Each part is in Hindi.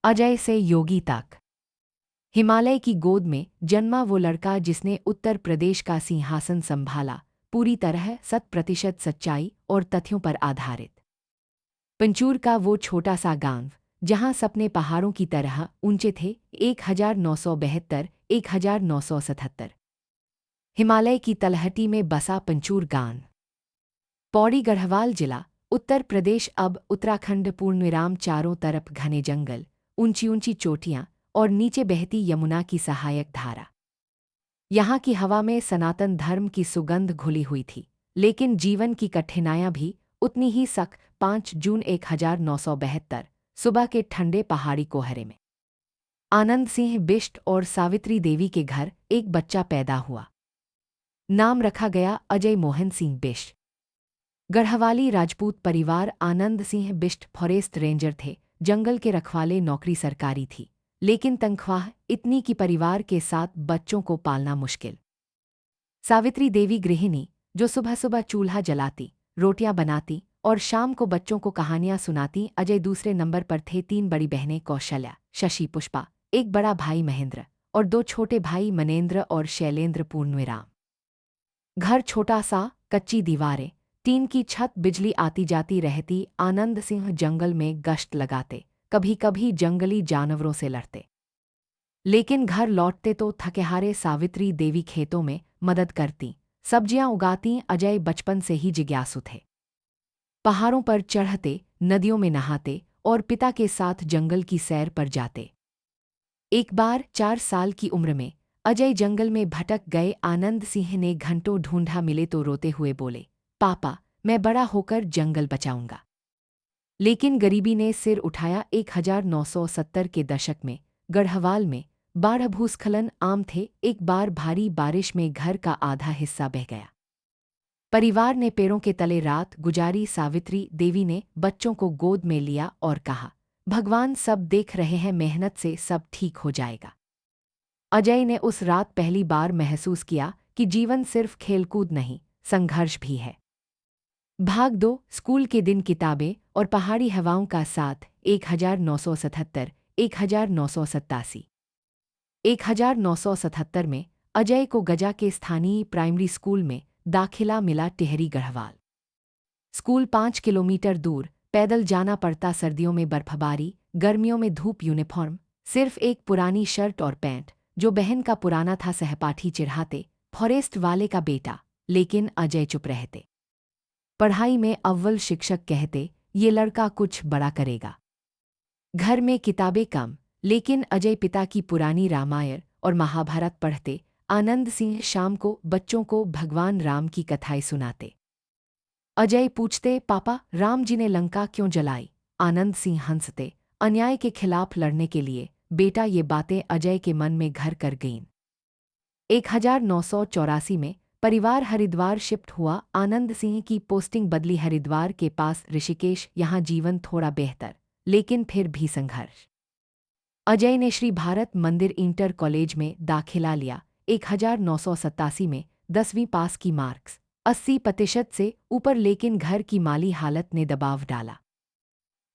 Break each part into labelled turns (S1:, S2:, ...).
S1: अजय से योगी तक। हिमालय की गोद में जन्मा वो लड़का जिसने उत्तर प्रदेश का सिंहासन संभाला, पूरी तरह 100% सच्चाई और तथ्यों पर आधारित। पंचूर का वो छोटा सा गांव, जहां सपने पहाड़ों की तरह ऊंचे थे, 1972, 1977। हिमालय की तलहटी में बसा पंचूर गांव। पौड़ी गढ़वाल जिला, उत्तर प्रदेश अब उत्तराखंड पूर्णविराम। चारों तरफ घने जंगल, ऊंची ऊंची चोटियां और नीचे बहती यमुना की सहायक धारा। यहाँ की हवा में सनातन धर्म की सुगंध घुली हुई थी, लेकिन जीवन की कठिनाइयां भी उतनी ही सख्त। 5 जून 1972, सुबह के ठंडे पहाड़ी कोहरे में आनंद सिंह बिष्ट और सावित्री देवी के घर एक बच्चा पैदा हुआ। नाम रखा गया अजय मोहन सिंह बिष्ट। गढ़वाली राजपूत परिवार। आनंद सिंह बिष्ट फॉरेस्ट रेंजर थे, जंगल के रखवाले नौकरी सरकारी थी, लेकिन तनख्वाह इतनी कि परिवार के 7 बच्चों को पालना मुश्किल। सावित्री देवी गृहिणी, जो सुबह सुबह चूल्हा जलाती, रोटियां बनाती और शाम को बच्चों को कहानियां सुनाती। अजय दूसरे नंबर पर थे। 3 बड़ी बहनें कौशल्या, शशि, पुष्पा, एक बड़ा भाई महेंद्र और 2 छोटे भाई मनेंद्र और शैलेंद्र। पूर्णविराम। घर छोटा सा, कच्ची दीवारें, टीन की छत, बिजली आती जाती रहती। आनंद सिंह जंगल में गश्त लगाते, कभी कभी जंगली जानवरों से लड़ते, लेकिन घर लौटते तो थकेहारे। सावित्री देवी खेतों में मदद करती, सब्जियां उगाती। अजय बचपन से ही जिज्ञासु थे। पहाड़ों पर चढ़ते, नदियों में नहाते और पिता के साथ जंगल की सैर पर जाते। एक बार 4 साल की उम्र में अजय जंगल में भटक गए। आनंद सिंह ने घंटों ढूंढा, मिले तो रोते हुए बोले, पापा, मैं बड़ा होकर जंगल बचाऊंगा। लेकिन गरीबी ने सिर उठाया। 1970 के दशक में गढ़वाल में बाढ़, भूस्खलन आम थे। एक बार भारी बारिश में घर का आधा हिस्सा बह गया। परिवार ने पेड़ों के तले रात गुजारी। सावित्री देवी ने बच्चों को गोद में लिया और कहा, भगवान सब देख रहे हैं, मेहनत से सब ठीक हो जाएगा। अजय ने उस रात पहली बार महसूस किया कि जीवन सिर्फ खेलकूद नहीं, संघर्ष भी है। भाग दो, स्कूल के दिन, किताबें और पहाड़ी हवाओं का साथ। 1977, 1987। 1977 में अजय को गजा के स्थानीय प्राइमरी स्कूल में दाखिला मिला। टिहरी गढ़वाल स्कूल 5 किलोमीटर दूर, पैदल जाना पड़ता। सर्दियों में बर्फबारी, गर्मियों में धूप। यूनिफॉर्म सिर्फ एक पुरानी शर्ट और पैंट, जो बहन का पुराना था। सहपाठी चिढ़ाते, फॉरेस्ट वाले का बेटा, लेकिन अजय चुप रहते। पढ़ाई में अव्वल, शिक्षक कहते, ये लड़का कुछ बड़ा करेगा। घर में किताबें कम, लेकिन अजय पिता की पुरानी रामायण और महाभारत पढ़ते। आनंद सिंह शाम को बच्चों को भगवान राम की कथाएं सुनाते। अजय पूछते, पापा, राम जी ने लंका क्यों जलाई? आनंद सिंह हंसते, अन्याय के खिलाफ लड़ने के लिए। बेटा, ये बातें अजय के मन में घर कर गईं। 1984 में परिवार हरिद्वार शिफ्ट हुआ। आनंद सिंह की पोस्टिंग बदली, हरिद्वार के पास ऋषिकेश। यहाँ जीवन थोड़ा बेहतर, लेकिन फिर भी संघर्ष। अजय ने श्री भारत मंदिर इंटर कॉलेज में दाखिला लिया। 1987 में 10वीं पास की, मार्क्स 80% से ऊपर, लेकिन घर की माली हालत ने दबाव डाला।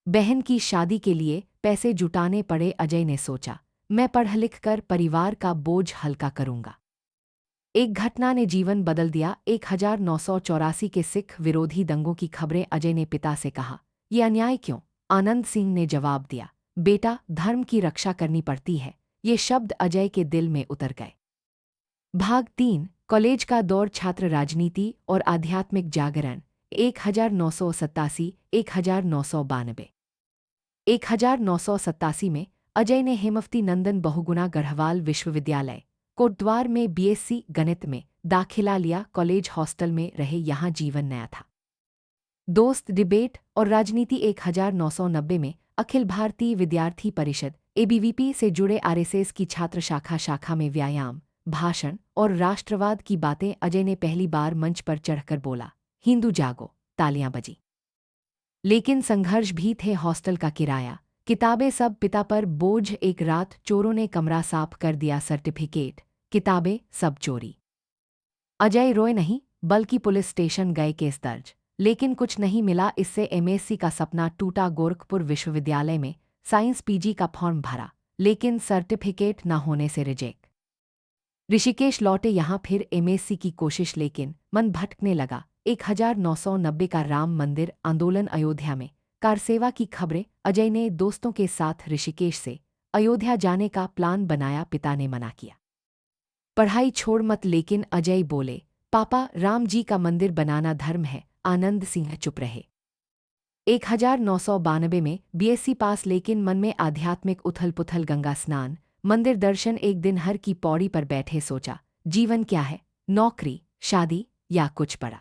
S1: बहन की शादी के लिए पैसे जुटाने पड़े। अजय ने सोचा, मैं पढ़ लिख कर परिवार का बोझ हल्का करूंगा। एक घटना ने जीवन बदल दिया। 1984 के सिख विरोधी दंगों की खबरें। अजय ने पिता से कहा, ये अन्याय क्यों? आनंद सिंह ने जवाब दिया, बेटा, धर्म की रक्षा करनी पड़ती है। ये शब्द अजय के दिल में उतर गए। भाग 3, कॉलेज का दौर, छात्र राजनीति और आध्यात्मिक जागरण। 1987, 1992। 1987 में अजय ने हेमवती नंदन बहुगुणा गढ़वाल विश्वविद्यालय कोटद्वार में बीएससी गणित में दाखिला लिया। कॉलेज हॉस्टल में रहे, यहाँ जीवन नया था। दोस्त, डिबेट और राजनीति। 1990 में अखिल भारतीय विद्यार्थी परिषद एबीवीपी से जुड़े। आरएसएस की छात्र शाखा में व्यायाम, भाषण और राष्ट्रवाद की बातें। अजय ने पहली बार मंच पर चढ़कर बोला, हिंदू जागो, तालियां बजी। लेकिन संघर्ष भी थे। हॉस्टल का किराया, किताबें, सब पिता पर बोझ। एक रात चोरों ने कमरा साफ कर दिया। सर्टिफिकेट, किताबें, सब चोरी। अजय रोए नहीं, बल्कि पुलिस स्टेशन गए, केस दर्ज, लेकिन कुछ नहीं मिला। इससे एमएससी का सपना टूटा। गोरखपुर विश्वविद्यालय में साइंस पीजी का फॉर्म भरा, लेकिन सर्टिफिकेट न होने से रिजेक्ट। ऋषिकेश लौटे यहाँ फिर एमएससी की कोशिश, लेकिन मन भटकने लगा। 1990 का राम मंदिर आंदोलन, अयोध्या में कार सेवा की खबरें। अजय ने दोस्तों के साथ ऋषिकेश से अयोध्या जाने का प्लान बनाया। पिता ने मना किया, पढ़ाई छोड़ मत, लेकिन अजय बोले, पापा राम जी का मंदिर बनाना धर्म है। आनंद सिंह चुप रहे। 1992 में बीएससी पास, लेकिन मन में आध्यात्मिक उथल पुथल। गंगा स्नान, मंदिर दर्शन, एक दिन हर की पौड़ी पर बैठे सोचा, जीवन क्या है, नौकरी, शादी या कुछ बड़ा।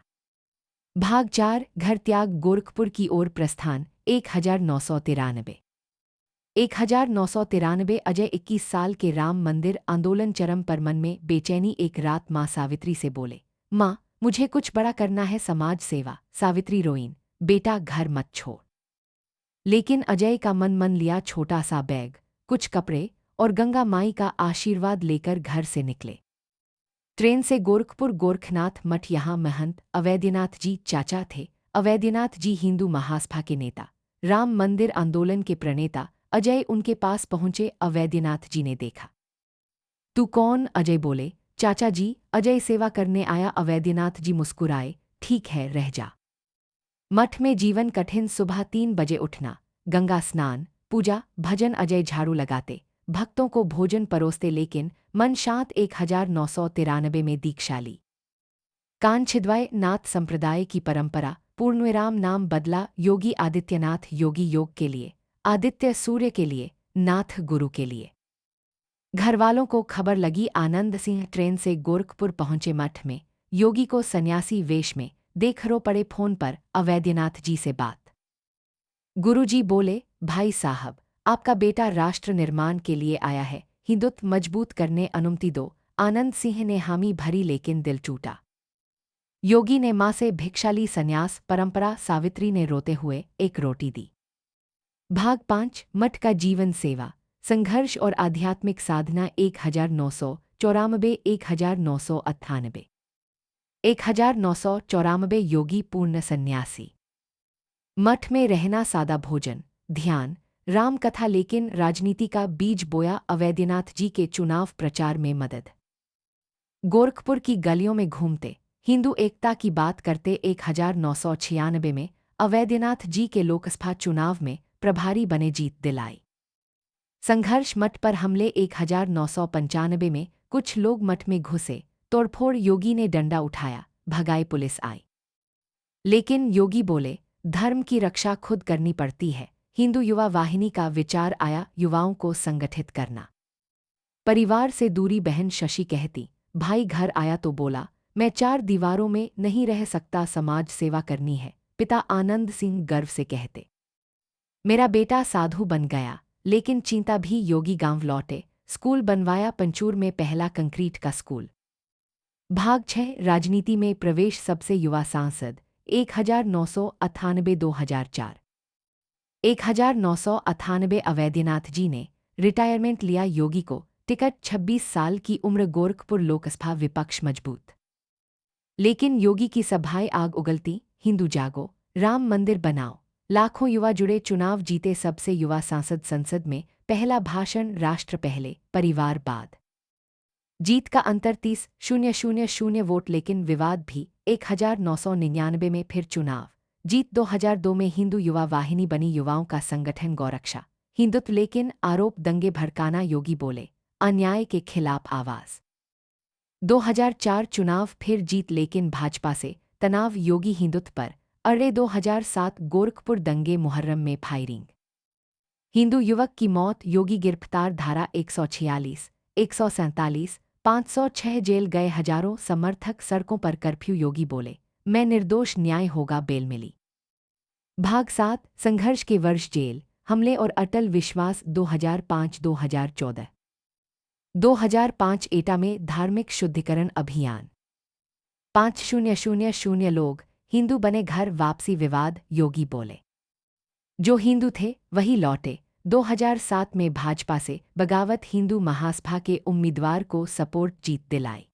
S1: भाग 4, घर त्याग, गोरखपुर की ओर प्रस्थान। 1993 अजय 21 साल के। राम मंदिर आंदोलन चरम पर, मन में बेचैनी। एक रात माँ सावित्री से बोले, माँ मुझे कुछ बड़ा करना है, समाज सेवा। सावित्री रोईन, बेटा घर मत छोड़। लेकिन अजय का मन लिया छोटा सा बैग, कुछ कपड़े और गंगा माई का आशीर्वाद लेकर घर से निकले। ट्रेन से गोरखपुर, गोरखनाथ मठ। यहाँ महंत अवैधनाथ जी चाचा थे। अवैधनाथ जी हिंदू महासभा के नेता, राम मंदिर आंदोलन के प्रणेता। अजय उनके पास पहुंचे। अवैधनाथ जी ने देखा, तू कौन? अजय बोले, चाचा जी अजय सेवा करने आया। अवैधनाथ जी मुस्कुराए, ठीक है रह जा। मठ में जीवन कठिन, सुबह 3 बजे उठना, गंगा स्नान, पूजा, भजन। अजय झाड़ू लगाते, भक्तों को भोजन परोसते, लेकिन मन शांत। 1993 में दीक्षा ली। कान छिदवाए, नाथ संप्रदाय की परंपरा। पूर्णविराम, नाम बदला, योगी आदित्यनाथ। योगी योग के लिए, आदित्य सूर्य के लिए, नाथ गुरु के लिए। घरवालों को खबर लगी। आनंद सिंह ट्रेन से गोरखपुर पहुंचे। मठ में योगी को सन्यासी वेश में देख रो पड़े। फोन पर अवैधनाथ जी से बात। गुरुजी बोले, भाई साहब आपका बेटा राष्ट्र निर्माण के लिए आया है, हिंदुत्व मजबूत करने अनुमति दो। आनंद सिंह ने हामी भरी, लेकिन दिल टूटा। योगी ने माँ से भिक्षा ली, सन्यास परंपरा। सावित्री ने रोते हुए एक रोटी दी। भाग 5, मठ का जीवन, सेवा, संघर्ष और आध्यात्मिक साधना। 1994 1998 1994 योगी पूर्ण सन्यासी। मठ में रहना, सादा भोजन, ध्यान, राम कथा, लेकिन राजनीति का बीज बोया। अवैधनाथ जी के चुनाव प्रचार में मदद। गोरखपुर की गलियों में घूमते, हिंदू एकता की बात करते। 1996 में अवैधनाथ जी के लोकसभा चुनाव में प्रभारी बने, जीत दिलाई। संघर्ष, मठ पर हमले। 1995 में कुछ लोग मठ में घुसे, तोड़फोड़। योगी ने डंडा उठाया, भगाए, पुलिस आई। लेकिन योगी बोले, धर्म की रक्षा खुद करनी पड़ती है। हिंदू युवा वाहिनी का विचार आया, युवाओं को संगठित करना। परिवार से दूरी, बहन शशि कहती, भाई घर आया तो बोला, मैं 4 दीवारों में नहीं रह सकता, समाज सेवा करनी है। पिता आनंद सिंह गर्व से कहते, मेरा बेटा साधु बन गया। लेकिन चिंता भी। योगी गांव लौटे, स्कूल बनवाया, पंचूर में पहला कंक्रीट का स्कूल। भाग 6, राजनीति में प्रवेश, सबसे युवा सांसद। 1998 2004 1998 अवैधनाथ जी ने रिटायरमेंट लिया। योगी को टिकट, 26 साल की उम्र, गोरखपुर लोकसभा, विपक्ष मजबूत। लेकिन योगी की सभाएं आग उगलती, हिंदू जागो, राम मंदिर बनाओ। लाखों युवा जुड़े, चुनाव जीते, सबसे युवा सांसद। संसद में पहला भाषण, राष्ट्र पहले परिवार बाद। जीत का अंतर 30,000 वोट, लेकिन विवाद भी। 1999 में फिर चुनाव जीत। 2002 में हिंदू युवा वाहिनी बनी, युवाओं का संगठन गौरक्षा, हिंदुत्व, लेकिन आरोप दंगे भड़काना। योगी बोले, अन्याय के खिलाफ आवाज। 2004 चुनाव फिर जीत, लेकिन भाजपा से तनाव। योगी हिंदुत्व पर अड़े। 2007 गोरखपुर दंगे, मुहर्रम में फायरिंग, हिंदू युवक की मौत। योगी गिरफ्तार, धारा 146, 147, 506, जेल गए हजारों समर्थक, सड़कों पर कर्फ्यू। योगी बोले, मैं निर्दोष, न्याय होगा, बेल मिली। भाग 7, संघर्ष के वर्ष, जेल, हमले और अटल विश्वास। 2005 2005 एटा में धार्मिक शुद्धिकरण अभियान। 5000 लोग हिंदू बने, घर वापसी विवाद। योगी बोले, जो हिंदू थे वही लौटे। 2007 में भाजपा से बगावत, हिंदू महासभा के उम्मीदवार को सपोर्ट, जीत दिलाई।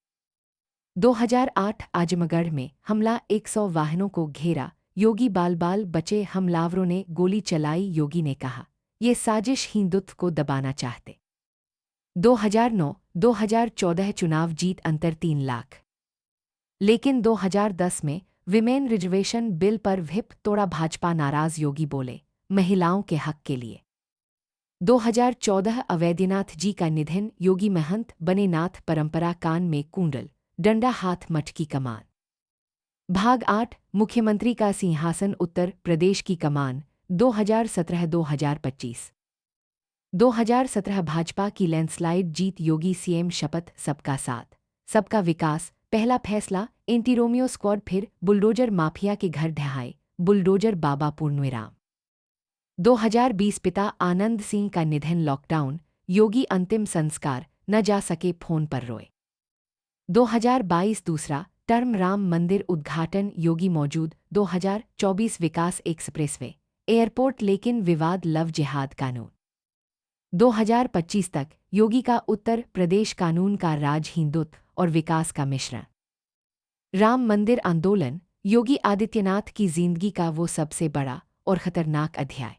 S1: 2008 आजमगढ़ में हमला, 100 वाहनों को घेरा। योगी बाल बाल बचे, हमलावरों ने गोली चलाई। योगी ने कहा, ये साजिश हिंदुत्व को दबाना चाहते। 2009-2014 चुनाव जीत अंतर 3 लाख। लेकिन 2010 में विमेन रिजर्वेशन बिल पर व्हिप तोड़ा, भाजपा नाराज, योगी बोले महिलाओं के हक के लिए। 2014 अवैधनाथ जी का निधन, योगी महंत बने नाथ परंपरा, कान में कुंडल, डंडा हाथ मठ की कमान। भाग 8 मुख्यमंत्री का सिंहासन, उत्तर प्रदेश की कमान 2017-2025। 2017 भाजपा की लैंडस्लाइड जीत, योगी सीएम शपथ, सबका साथ सबका विकास, पहला फैसला, एंटी रोमियो स्क्वाड, फिर बुलडोजर माफिया के घर ढहाए, बुलडोजर बाबा पूर्णविराम। 2020 पिता आनंद सिंह का निधन, लॉकडाउन, योगी अंतिम संस्कार, न जा सके, फोन पर रोए। 2022 दूसरा टर्म, राम मंदिर उद्घाटन, योगी मौजूद। 2024 विकास एक्सप्रेसवे, एयरपोर्ट, लेकिन विवाद लव जिहाद कानून। 2025 तक योगी का उत्तर प्रदेश, कानून का राज, हिंदुत्व और विकास का मिश्रण। राम मंदिर आंदोलन, योगी आदित्यनाथ की जिंदगी का वो सबसे बड़ा और खतरनाक अध्याय।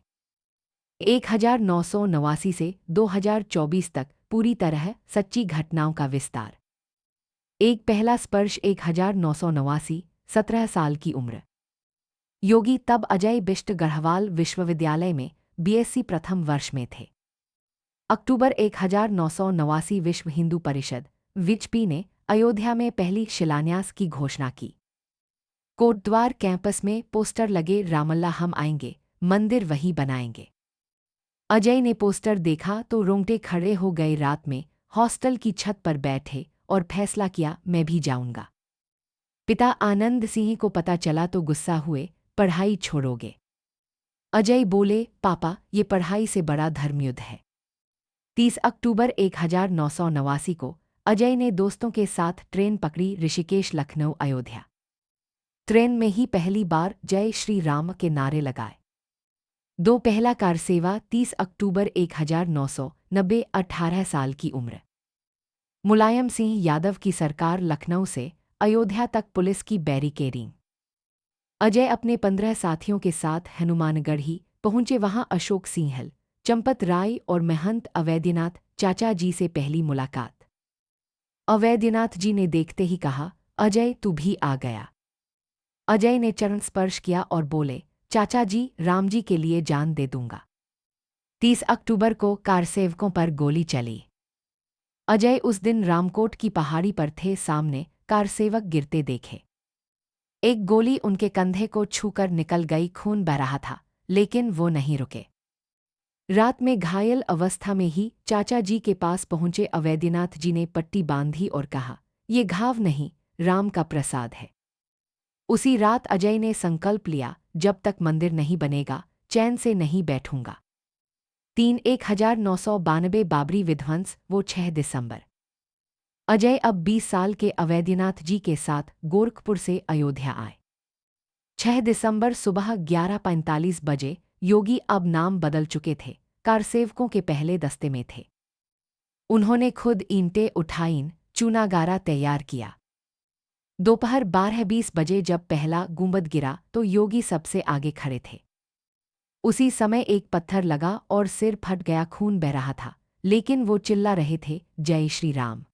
S1: 1989 से 2024 तक पूरी तरह सच्ची घटनाओं का विस्तार। एक पहला स्पर्श, 1989, 17 साल की उम्र। योगी तब अजय बिष्ट गढ़वाल विश्वविद्यालय में बीएससी प्रथम वर्ष में थे। अक्टूबर 1989 विश्व हिंदू परिषद विचपी ने अयोध्या में पहली शिलान्यास की घोषणा की। कोटद्वार कैंपस में पोस्टर लगे, रामल्ला हम आएंगे, मंदिर वही बनाएंगे। अजय ने पोस्टर देखा तो रोंगटे खड़े हो गए। रात में हॉस्टल की छत पर बैठे और फैसला किया, मैं भी जाऊंगा। पिता आनंद सिंह को पता चला तो गुस्सा हुए, पढ़ाई छोड़ोगे? अजय बोले, पापा ये पढ़ाई से बड़ा धर्मयुद्ध है। 30 अक्टूबर 1989 को अजय ने दोस्तों के साथ ट्रेन पकड़ी, ऋषिकेश लखनऊ अयोध्या। ट्रेन में ही पहली बार जय श्री राम के नारे लगाए। दो पहला कार सेवा, 30 अक्टूबर 1990, 18 साल की उम्र। मुलायम सिंह यादव की सरकार, लखनऊ से अयोध्या तक पुलिस की बैरिकेडिंग। अजय अपने 15 साथियों के साथ हनुमानगढ़ी पहुंचे, वहां अशोक सिंहल, चंपत राय और महंत अवैधनाथ चाचा जी से पहली मुलाकात। अवैधनाथ जी ने देखते ही कहा, अजय तू भी आ गया। अजय ने चरण स्पर्श किया और बोले, चाचा जी राम जी के लिए जान दे दूंगा। 30 अक्टूबर को कारसेवकों पर गोली चली। अजय उस दिन रामकोट की पहाड़ी पर थे, सामने कारसेवक गिरते देखे। एक गोली उनके कंधे को छूकर निकल गई, खून बह रहा था, लेकिन वो नहीं रुके। रात में घायल अवस्था में ही चाचा जी के पास पहुंचे अवैधनाथ जी ने पट्टी बांधी और कहा, ये घाव नहीं, राम का प्रसाद है। उसी रात अजय ने संकल्प लिया, जब तक मंदिर नहीं बनेगा चैन से नहीं बैठूंगा। 1992 बाबरी विध्वंस, वो 6 दिसंबर। अजय अब 20 साल के अवैधनाथ जी के साथ गोरखपुर से अयोध्या आए। 6 दिसंबर सुबह 11:45 बजे। योगी अब नाम बदल चुके थे, कारसेवकों के पहले दस्ते में थे। उन्होंने खुद ईंटें उठाईं, चूनागारा तैयार किया। दोपहर 12:20 बजे जब पहला गुंबद गिरा तो योगी सबसे आगे खड़े थे। उसी समय एक पत्थर लगा और सिर फट गया, खून बह रहा था, लेकिन वो चिल्ला रहे थे, जय श्री राम।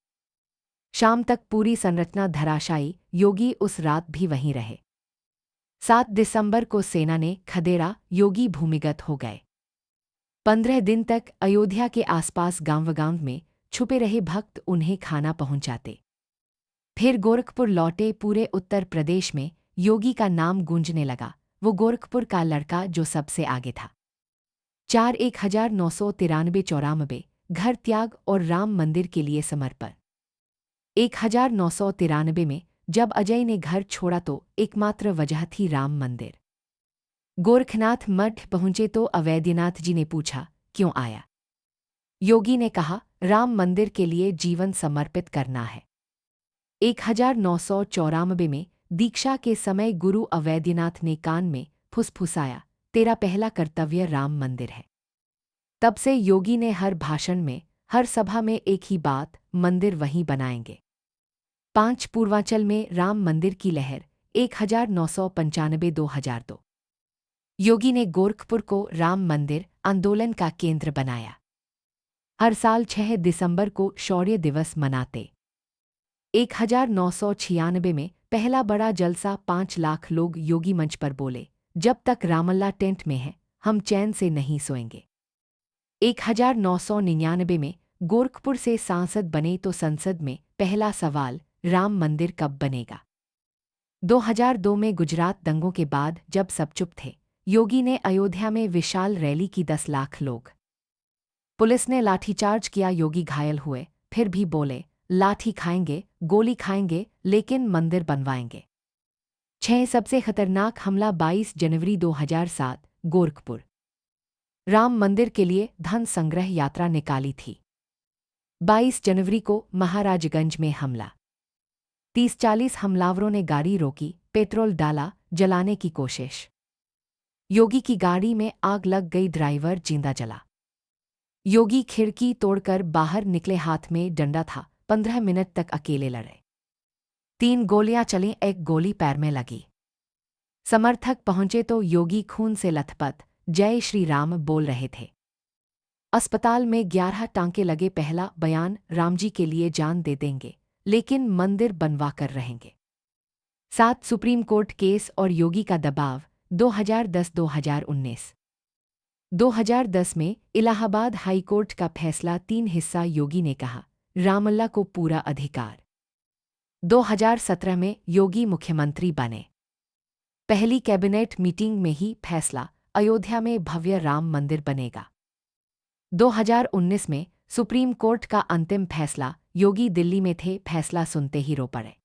S1: शाम तक पूरी संरचना धराशायी, योगी उस रात भी वहीं रहे। 7 दिसंबर को सेना ने खदेड़ा, योगी भूमिगत हो गए। 15 दिन तक अयोध्या के आसपास गांव में छुपे रहे भक्त उन्हें खाना पहुंचाते। फिर गोरखपुर लौटे। पूरे उत्तर प्रदेश में योगी का नाम गूंजने लगा, वो गोरखपुर का लड़का जो सबसे आगे था। 1993 घर त्याग और राम मंदिर के लिए समर्पण। 1993 में जब अजय ने घर छोड़ा तो एकमात्र वजह थी राम मंदिर। गोरखनाथ मठ पहुंचे तो अवैधनाथ जी ने पूछा, क्यों आया? योगी ने कहा, राम मंदिर के लिए जीवन समर्पित करना है। 1994 में दीक्षा के समय गुरु अवैधनाथ ने कान में फुसफुसाया, तेरा पहला कर्तव्य राम मंदिर है। तब से योगी ने हर भाषण में, हर सभा में एक ही बात, मंदिर वहीं बनाएंगे। 5 पूर्वांचल में राम मंदिर की लहर, 1995-2002। योगी ने गोरखपुर को राम मंदिर आंदोलन का केंद्र बनाया। हर साल 6 दिसंबर को शौर्य दिवस मनाते। 1996 में पहला बड़ा जलसा 5 लाख लोग योगी मंच पर बोले, जब तक रामलला टेंट में है हम चैन से नहीं सोएंगे। 1999 में गोरखपुर से सांसद बने तो संसद में पहला सवाल, राम मंदिर कब बनेगा। 2002 में गुजरात दंगों के बाद जब सब चुप थे, योगी ने अयोध्या में विशाल रैली की। 10 लाख लोग। पुलिस ने लाठीचार्ज किया, योगी घायल हुए, फिर भी बोले लाठी खाएंगे, गोली खाएंगे, लेकिन मंदिर बनवाएंगे। 6 सबसे खतरनाक हमला 22 जनवरी 2007 गोरखपुर। राम मंदिर के लिए धन संग्रह यात्रा निकाली थी। 22 जनवरी को महाराजगंज में हमला। 30-40 हमलावरों ने गाड़ी रोकी, पेट्रोल डाला, जलाने की कोशिश। योगी की गाड़ी में आग लग गई, ड्राइवर जिंदा जला। योगी खिड़की तोड़कर बाहर निकले, हाथ में डंडा था। 15 मिनट तक अकेले लड़े। 3 गोलियां चलीं, 1 गोली पैर में लगी। समर्थक पहुंचे तो योगी खून से लथपथ जय श्री राम बोल रहे थे। अस्पताल में 11 टांके लगे। पहला बयान, राम जी के लिए जान दे देंगे, लेकिन मंदिर बनवा कर रहेंगे। 7 सुप्रीम कोर्ट केस और योगी का दबाव। 2010-2019। 2010 में इलाहाबाद हाई कोर्ट का फैसला। 3 हिस्सा, योगी ने कहा रामलला को पूरा अधिकार। 2017 में योगी मुख्यमंत्री बने। पहली कैबिनेट मीटिंग में ही फैसला, अयोध्या में भव्य राम मंदिर बनेगा। 2019 में सुप्रीम कोर्ट का अंतिम फैसला। योगी दिल्ली में थे, फैसला सुनते ही रो पड़े।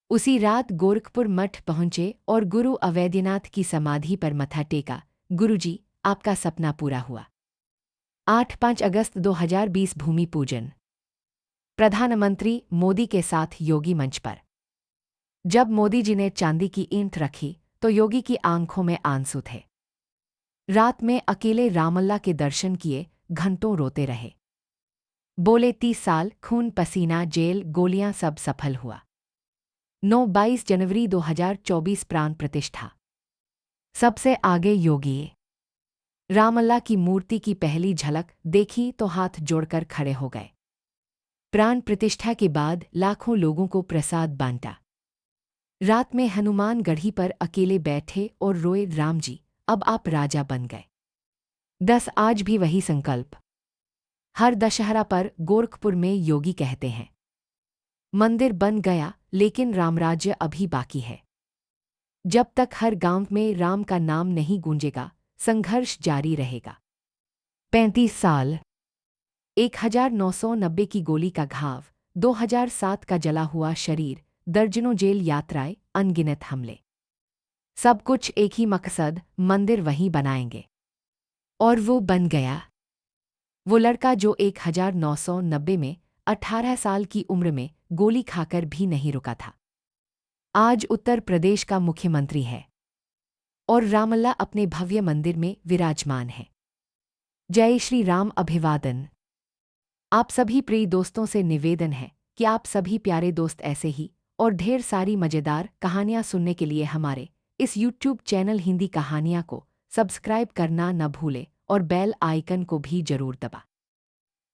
S1: उसी रात गोरखपुर मठ पहुंचे और गुरु अवैधनाथ की समाधि पर मथा टेका। गुरुजी, आपका सपना पूरा हुआ। 8-5 अगस्त 2020 भूमि पूजन। प्रधानमंत्री मोदी के साथ योगी मंच पर। जब मोदी जी ने चांदी की ईंट रखी तो योगी की आंखों में आंसू थे। रात में अकेले रामलला के दर्शन किए, घंटों रोते रहे। बोले 30 साल, खून पसीना, जेल, गोलियां, सब सफल हुआ। 22 जनवरी 2024 प्राण प्रतिष्ठा। सबसे आगे योगी। रामलला की मूर्ति की पहली झलक देखी तो हाथ जोड़कर खड़े हो गए। प्राण प्रतिष्ठा के बाद लाखों लोगों को प्रसाद बांटा। रात में हनुमान गढ़ी पर अकेले बैठे और रोए, राम जी अब आप राजा बन गए। 10 आज भी वही संकल्प। हर दशहरा पर गोरखपुर में योगी कहते हैं मंदिर बन गया, लेकिन रामराज्य अभी बाकी है। जब तक हर गांव में राम का नाम नहीं गूंजेगा, संघर्ष जारी रहेगा। 35 साल। 1990 की गोली का घाव, 2007 का जला हुआ शरीर, दर्जनों जेल यात्राएं, अनगिनत हमले। सब कुछ एक ही मकसद, मंदिर वहीं बनाएंगे। और वो बन गया। वो लड़का जो 1990 में 18 साल की उम्र में गोली खाकर भी नहीं रुका था, आज उत्तर प्रदेश का मुख्यमंत्री है और रामलला अपने भव्य मंदिर में विराजमान है। जय श्री राम। अभिवादन। आप सभी प्रिय दोस्तों से निवेदन है कि आप सभी प्यारे दोस्त ऐसे ही और ढेर सारी मज़ेदार कहानियां सुनने के लिए हमारे इस YouTube चैनल हिंदी कहानियां को सब्सक्राइब करना न भूलें और बेल आइकन को भी जरूर दबा।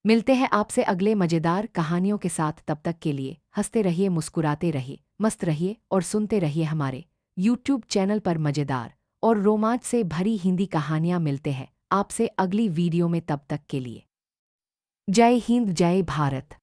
S1: मिलते हैं आपसे अगले मज़ेदार कहानियों के साथ। तब तक के लिए हंसते रहिए, मुस्कुराते रहिए, मस्त रहिए और सुनते रहिए हमारे YouTube चैनल पर मज़ेदार और रोमांच से भरी हिंदी कहानियां। मिलते हैं आपसे अगली वीडियो में, तब तक के लिए जय हिंद, जय भारत।